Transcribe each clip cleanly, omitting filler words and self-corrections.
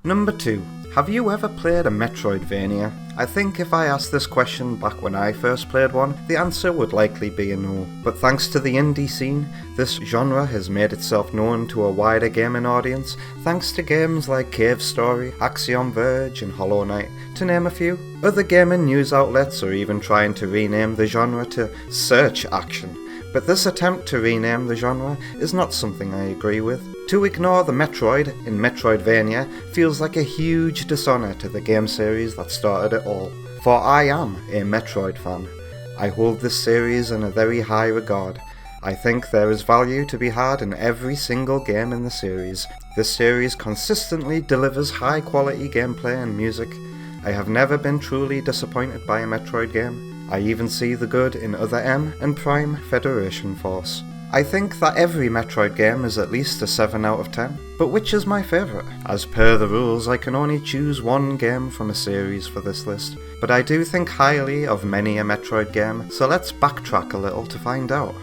Number 2. Have you ever played a Metroidvania? I think if I asked this question back when I first played one, the answer would likely be a no. But thanks to the indie scene, this genre has made itself known to a wider gaming audience thanks to games like Cave Story, Axiom Verge and Hollow Knight, to name a few. Other gaming news outlets are even trying to rename the genre to Search Action. But this attempt to rename the genre is not something I agree with. To ignore the Metroid in Metroidvania feels like a huge dishonour to the game series that started it all. For I am a Metroid fan. I hold this series in a very high regard. I think there is value to be had in every single game in the series. This series consistently delivers high quality gameplay and music. I have never been truly disappointed by a Metroid game. I even see the good in other M and Prime Federation Force. I think that every Metroid game is at least a 7 out of 10, but which is my favourite? As per the rules, I can only choose one game from a series for this list, but I do think highly of many a Metroid game, so let's backtrack a little to find out.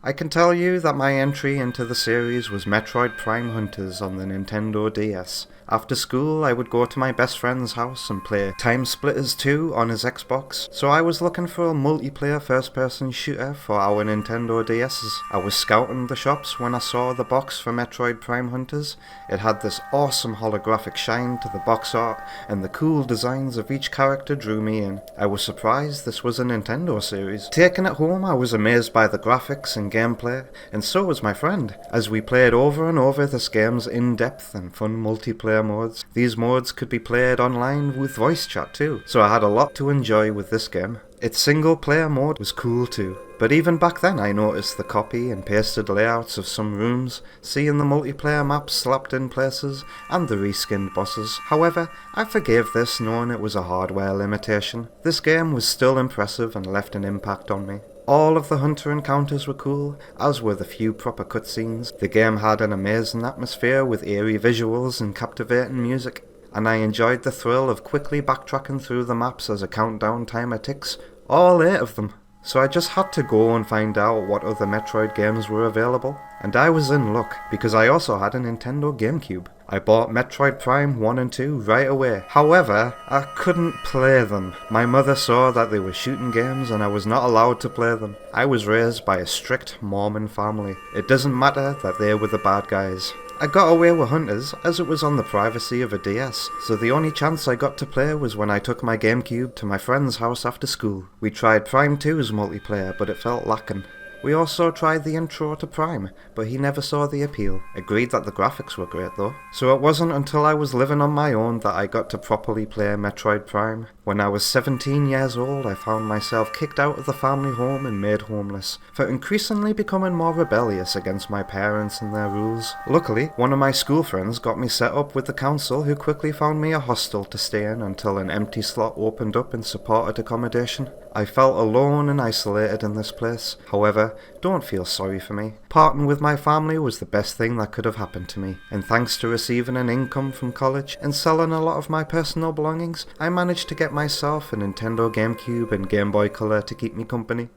I can tell you that my entry into the series was Metroid Prime Hunters on the Nintendo DS. After school, I would go to my best friend's house and play Time Splitters 2 on his Xbox, so I was looking for a multiplayer first-person shooter for our Nintendo DSs. I was scouting the shops when I saw the box for Metroid Prime Hunters. It had this awesome holographic shine to the box art, and the cool designs of each character drew me in. I was surprised this was a Nintendo series. Taking it home, I was amazed by the graphics and gameplay, and so was my friend, as we played over and over this game's in-depth and fun multiplayer modes. These modes could be played online with voice chat too, so I had a lot to enjoy with this game. Its single player mode was cool too, but even back then I noticed the copy and pasted layouts of some rooms, seeing the multiplayer maps slapped in places, and the reskinned bosses. However, I forgave this knowing it was a hardware limitation. This game was still impressive and left an impact on me. All of the hunter encounters were cool, as were the few proper cutscenes. The game had an amazing atmosphere with eerie visuals and captivating music, and I enjoyed the thrill of quickly backtracking through the maps as a countdown timer ticks, all 8 of them. So I just had to go and find out what other Metroid games were available, and I was in luck, because I also had a Nintendo GameCube. I bought Metroid Prime 1 and 2 right away. However, I couldn't play them. My mother saw that they were shooting games and I was not allowed to play them. I was raised by a strict Mormon family. It doesn't matter that they were the bad guys. I got away with Hunters as it was on the privacy of a DS, so the only chance I got to play was when I took my GameCube to my friend's house after school. We tried Prime 2's multiplayer, but it felt lacking. We also tried the intro to Prime, but he never saw the appeal. Agreed that the graphics were great though. So it wasn't until I was living on my own that I got to properly play Metroid Prime. When I was 17 years old, I found myself kicked out of the family home and made homeless, for increasingly becoming more rebellious against my parents and their rules. Luckily, one of my school friends got me set up with the council, who quickly found me a hostel to stay in until an empty slot opened up in supported accommodation. I felt alone and isolated in this place. However, don't feel sorry for me. Parting with my family was the best thing that could have happened to me, and thanks to receiving an income from college and selling a lot of my personal belongings, I managed to get myself a Nintendo GameCube and Game Boy Color to keep me company.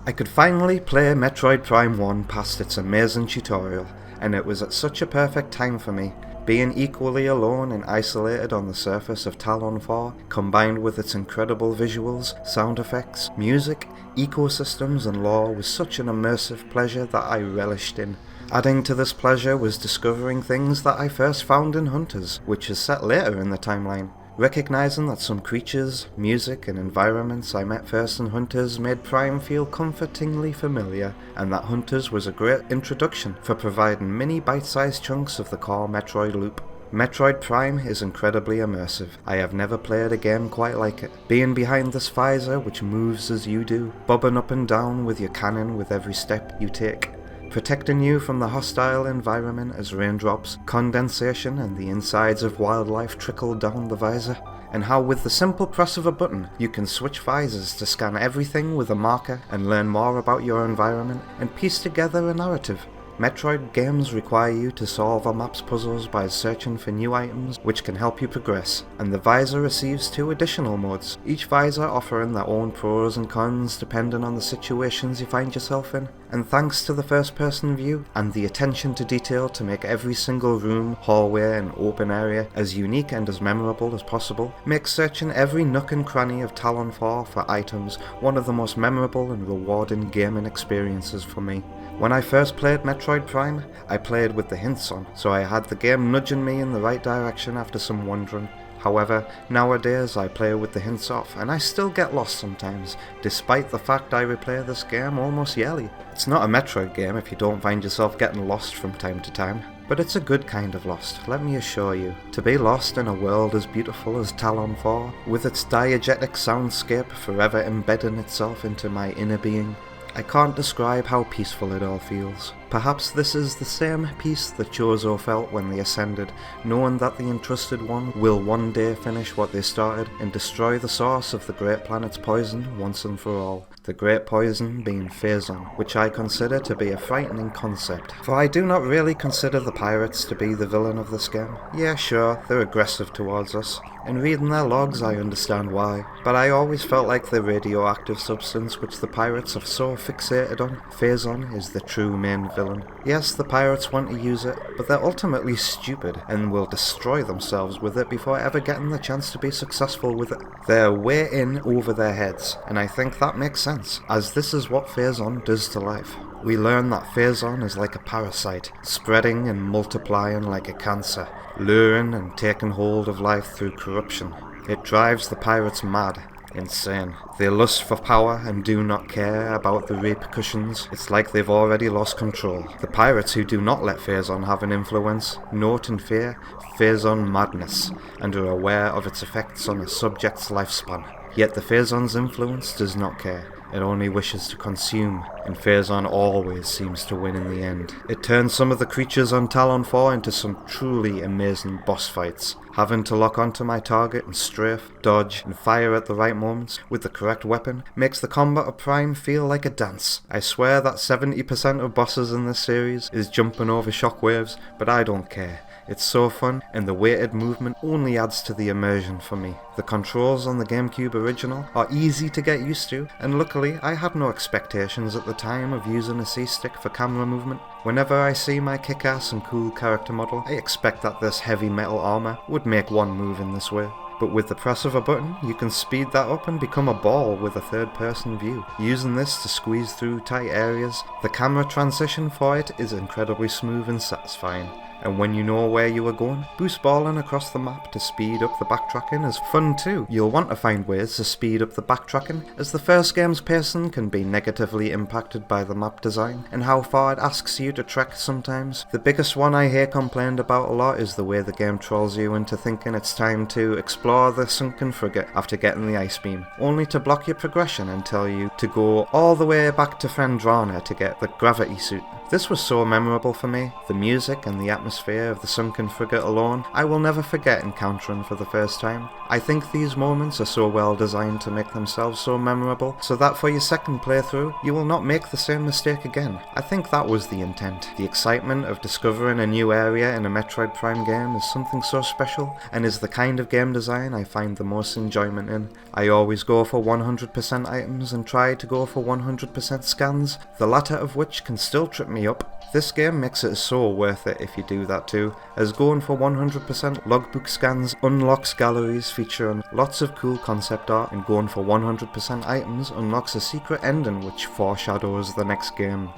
I could finally play Metroid Prime 1 past its amazing tutorial, and it was at such a perfect time for me. Being equally alone and isolated on the surface of Talon 4, combined with its incredible visuals, sound effects, music, ecosystems and lore was such an immersive pleasure that I relished in. Adding to this pleasure was discovering things that I first found in Hunters, which is set later in the timeline. Recognizing that some creatures, music and environments I met first in Hunters made Prime feel comfortingly familiar, and that Hunters was a great introduction for providing mini bite-sized chunks of the core Metroid loop. Metroid Prime is incredibly immersive. I have never played a game quite like it. Being behind this visor which moves as you do, bobbing up and down with your cannon with every step you take, protecting you from the hostile environment as raindrops, condensation and the insides of wildlife trickle down the visor, and how with the simple press of a button you can switch visors to scan everything with a marker and learn more about your environment and piece together a narrative. Metroid games require you to solve a map's puzzles by searching for new items which can help you progress, and the Visor receives 2 additional modes, each Visor offering their own pros and cons depending on the situations you find yourself in. And thanks to the first person view and the attention to detail to make every single room, hallway and open area as unique and as memorable as possible, makes searching every nook and cranny of Talon 4 for items one of the most memorable and rewarding gaming experiences for me. When I first played Metroid Prime, I played with the hints on, so I had the game nudging me in the right direction after some wandering. However, nowadays I play with the hints off, and I still get lost sometimes, despite the fact I replay this game almost yearly. It's not a Metroid game if you don't find yourself getting lost from time to time, but it's a good kind of lost, let me assure you. To be lost in a world as beautiful as Talon 4, with its diegetic soundscape forever embedding itself into my inner being, I can't describe how peaceful it all feels. Perhaps this is the same peace that Chozo felt when they ascended, knowing that the Entrusted One will one day finish what they started and destroy the source of the Great Planet's poison once and for all. The Great Poison being Phazon, which I consider to be a frightening concept, for I do not really consider the pirates to be the villain of this game. Yeah, sure, they're aggressive towards us, and reading their logs I understand why, but I always felt like the radioactive substance which the pirates have so fixated on, Phazon, is the true main villain. Yes, the pirates want to use it, but they're ultimately stupid and will destroy themselves with it before ever getting the chance to be successful with it. They're way in over their heads, and I think that makes sense, as this is what Phazon does to life. We learn that Phazon is like a parasite, spreading and multiplying like a cancer, luring and taking hold of life through corruption. It drives the pirates mad, insane. They lust for power and do not care about the repercussions. It's like they've already lost control. The pirates who do not let Phazon have an influence note and fear Phazon madness and are aware of its effects on a subject's lifespan. Yet the Phazon's influence does not care. It only wishes to consume, and Phazon always seems to win in the end. It turns some of the creatures on Talon 4 into some truly amazing boss fights. Having to lock onto my target and strafe, dodge, and fire at the right moments with the correct weapon makes the combat of Prime feel like a dance. I swear that 70% of bosses in this series is jumping over shockwaves, but I don't care. It's so fun, and the weighted movement only adds to the immersion for me. The controls on the GameCube original are easy to get used to, and luckily I had no expectations at the time of using a C-stick for camera movement. Whenever I see my kick-ass and cool character model, I expect that this heavy metal armor would make one move in this way. But with the press of a button, you can speed that up and become a ball with a third-person view. Using this to squeeze through tight areas, the camera transition for it is incredibly smooth and satisfying. And when you know where you are going, boost balling across the map to speed up the backtracking is fun too. You'll want to find ways to speed up the backtracking, as the first game's pacing can be negatively impacted by the map design and how far it asks you to trek sometimes. The biggest one I hear complained about a lot is the way the game trolls you into thinking it's time to explore the sunken frigate after getting the ice beam, only to block your progression and tell you to go all the way back to Fendrana to get the gravity suit. This was so memorable for me. The music and the atmosphere of the sunken frigate alone, I will never forget encountering for the first time. I think these moments are so well designed to make themselves so memorable, so that for your second playthrough, you will not make the same mistake again. I think that was the intent. The excitement of discovering a new area in a Metroid Prime game is something so special, and is the kind of game design I find the most enjoyment in. I always go for 100% items and try to go for 100% scans, the latter of which can still trip me up. This game makes it so worth it if you do that too, as going for 100% logbook scans unlocks galleries featuring lots of cool concept art, and going for 100% items unlocks a secret ending which foreshadows the next game.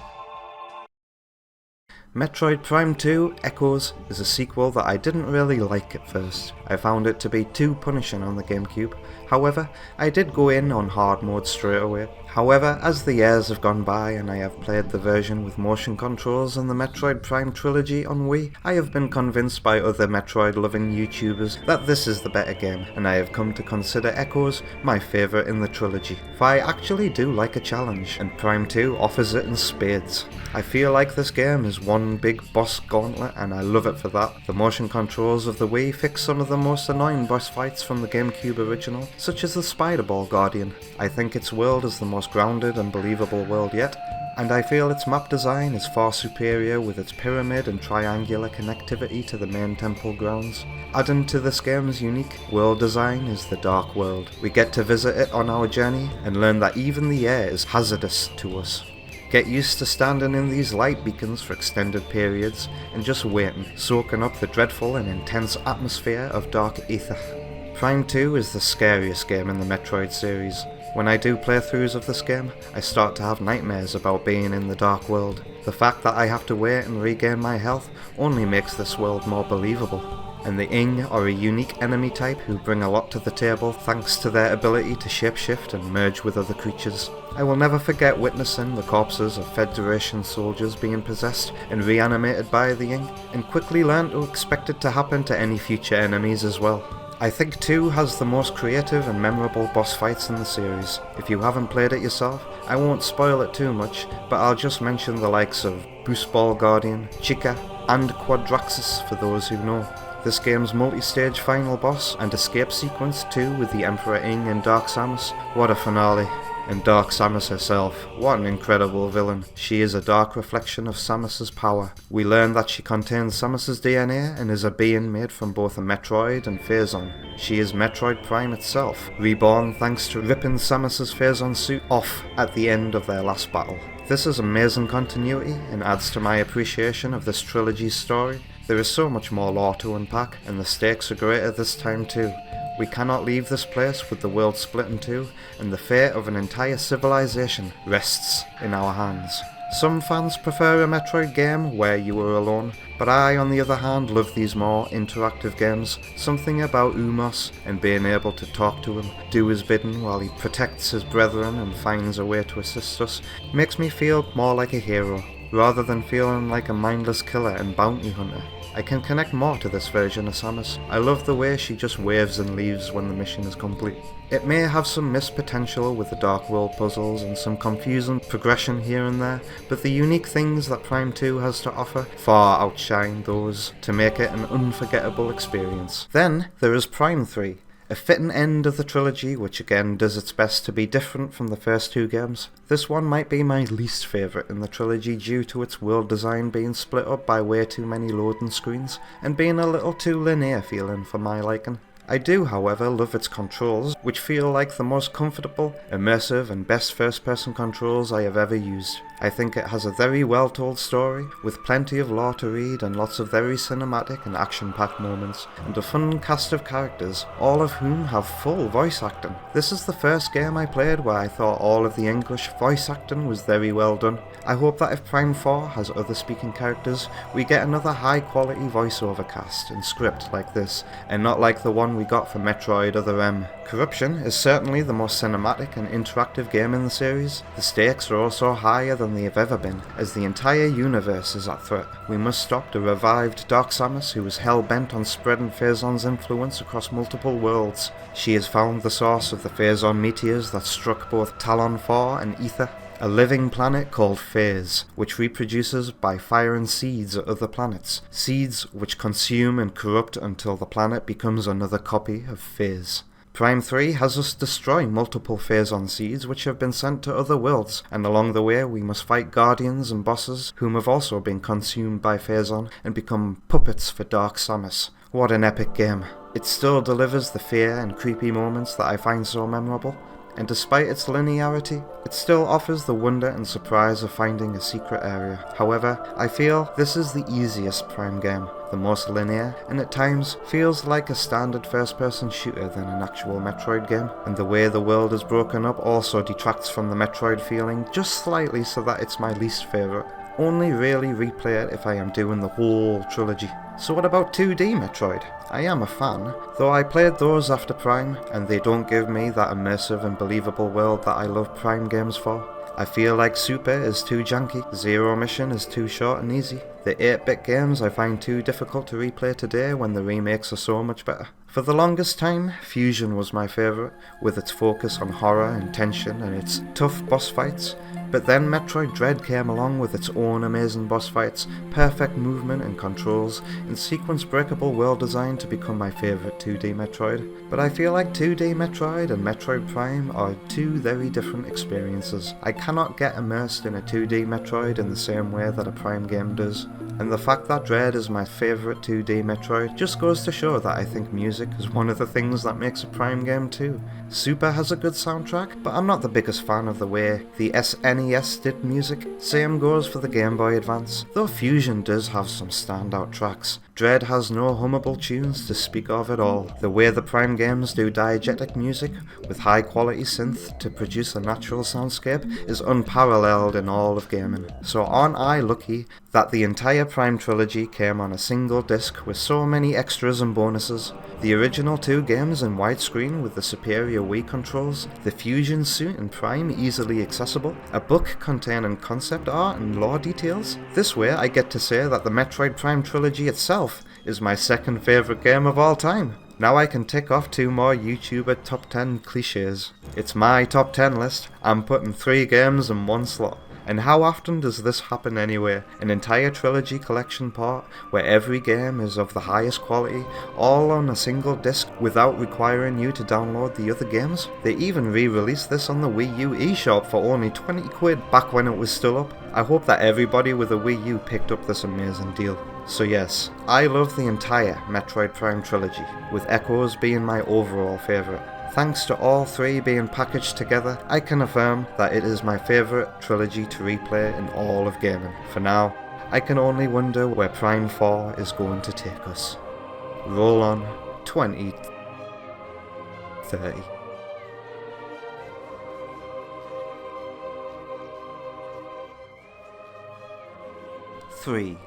Metroid Prime 2 Echoes is a sequel that I didn't really like at first. I found it to be too punishing on the GameCube. However, I did go in on hard mode straight away. However, as the years have gone by and I have played the version with motion controls and the Metroid Prime Trilogy on Wii, I have been convinced by other Metroid loving YouTubers that this is the better game, and I have come to consider Echoes my favourite in the trilogy. For I actually do like a challenge, and Prime 2 offers it in spades. I feel like this game is one big boss gauntlet, and I love it for that. The motion controls of the Wii fix some of the most annoying boss fights from the GameCube original, such as the Spider-Ball Guardian. I think its world is the most grounded and believable world yet, and I feel its map design is far superior with its pyramid and triangular connectivity to the main temple grounds. Adding to this game's unique world design is the Dark World. We get to visit it on our journey and learn that even the air is hazardous to us. Get used to standing in these light beacons for extended periods and just waiting, soaking up the dreadful and intense atmosphere of dark ether. Prime 2 is the scariest game in the Metroid series. When I do playthroughs of this game, I start to have nightmares about being in the Dark World. The fact that I have to wait and regain my health only makes this world more believable. And the Ing are a unique enemy type who bring a lot to the table thanks to their ability to shapeshift and merge with other creatures. I will never forget witnessing the corpses of Federation soldiers being possessed and reanimated by the Ing, and quickly learned to expect it to happen to any future enemies as well. I think 2 has the most creative and memorable boss fights in the series. If you haven't played it yourself, I won't spoil it too much, but I'll just mention the likes of Boost Ball Guardian, Chica, and Quadraxis for those who know. This game's multi-stage final boss and escape sequence too with the Emperor Ing and Dark Samus, what a finale. And Dark Samus herself, what an incredible villain. She is a dark reflection of Samus's power. We learn that she contains Samus's DNA and is a being made from both a Metroid and Phazon. She is Metroid Prime itself, reborn thanks to ripping Samus's Phazon suit off at the end of their last battle. This is amazing continuity and adds to my appreciation of this trilogy's story. There is so much more lore to unpack, and the stakes are greater this time too. We cannot leave this place with the world split in two, and the fate of an entire civilization rests in our hands. Some fans prefer a Metroid game where you are alone, but I, on the other hand, love these more interactive games. Something about Umos and being able to talk to him, do his bidding while he protects his brethren and finds a way to assist us, makes me feel more like a hero, rather than feeling like a mindless killer and bounty hunter. I can connect more to this version of Samus. I love the way she just waves and leaves when the mission is complete. It may have some missed potential with the Dark World puzzles and some confusing progression here and there, but the unique things that Prime 2 has to offer far outshine those to make it an unforgettable experience. Then there is Prime 3. A fitting end of the trilogy, which again does its best to be different from the first two games. This one might be my least favourite in the trilogy due to its world design being split up by way too many loading screens, and being a little too linear feeling for my liking. I do, however, love its controls, which feel like the most comfortable, immersive and best first-person controls I have ever used. I think it has a very well-told story, with plenty of lore to read and lots of very cinematic and action-packed moments, and a fun cast of characters, all of whom have full voice acting. This is the first game I played where I thought all of the English voice acting was very well done. I hope that if Prime 4 has other speaking characters, we get another high-quality voiceover cast and script like this, and not like the one we got for Metroid Other M. Corruption is certainly the most cinematic and interactive game in the series. The stakes are also higher than they have ever been, as the entire universe is at threat. We must stop the revived Dark Samus, who is hell-bent on spreading Phazon's influence across multiple worlds. She has found the source of the Phazon meteors that struck both Talon 4 and Ether, a living planet called Phase, which reproduces by firing seeds at other planets, seeds which consume and corrupt until the planet becomes another copy of Phase. Prime 3 has us destroy multiple Phazon seeds which have been sent to other worlds, and along the way we must fight guardians and bosses whom have also been consumed by Phazon and become puppets for Dark Samus. What an epic game. It still delivers the fear and creepy moments that I find so memorable, and despite its linearity, it still offers the wonder and surprise of finding a secret area. However, I feel this is the easiest Prime game, the most linear, and at times feels like a standard first-person shooter than an actual Metroid game, and the way the world is broken up also detracts from the Metroid feeling just slightly so that it's my least favourite. Only really replay it if I am doing the whole trilogy. So what about 2D Metroid? I am a fan, though I played those after Prime, and they don't give me that immersive and believable world that I love Prime games for. I feel like Super is too janky, Zero Mission is too short and easy. The 8-bit games I find too difficult to replay today when the remakes are so much better. For the longest time, Fusion was my favourite, with its focus on horror and tension and its tough boss fights, But then Metroid Dread came along with its own amazing boss fights, perfect movement and controls, and sequence-breakable world design to become my favourite 2D Metroid. But I feel like 2D Metroid and Metroid Prime are two very different experiences. I cannot get immersed in a 2D Metroid in the same way that a Prime game does. And the fact that Dread is my favourite 2D Metroid just goes to show that I think music is one of the things that makes a Prime game too. Super has a good soundtrack, but I'm not the biggest fan of the way the SNES did music. Same goes for the Game Boy Advance, though Fusion does have some standout tracks. Dread has no hummable tunes to speak of at all. The way the Prime games do diegetic music with high quality synth to produce a natural soundscape is unparalleled in all of gaming. So aren't I lucky that the entire Prime trilogy came on a single disc with so many extras and bonuses? The original 2 games in widescreen with the superior Wii controls, the Fusion suit in Prime easily accessible, a book containing concept art and lore details. This way I get to say that the Metroid Prime trilogy itself is my second favourite game of all time. Now I can tick off 2 more YouTuber top 10 cliches. It's my top 10 list. I'm putting 3 games in 1 slot. And how often does this happen anyway? An entire trilogy collection part where every game is of the highest quality, all on a single disc without requiring you to download the other games? They even re-released this on the Wii U eShop for only 20 quid back when it was still up. I hope that everybody with a Wii U picked up this amazing deal. So yes, I love the entire Metroid Prime trilogy, with Echoes being my overall favourite. Thanks to all 3 being packaged together, I can affirm that it is my favourite trilogy to replay in all of gaming. For now, I can only wonder where Prime 4 is going to take us. Roll on 2030. Three.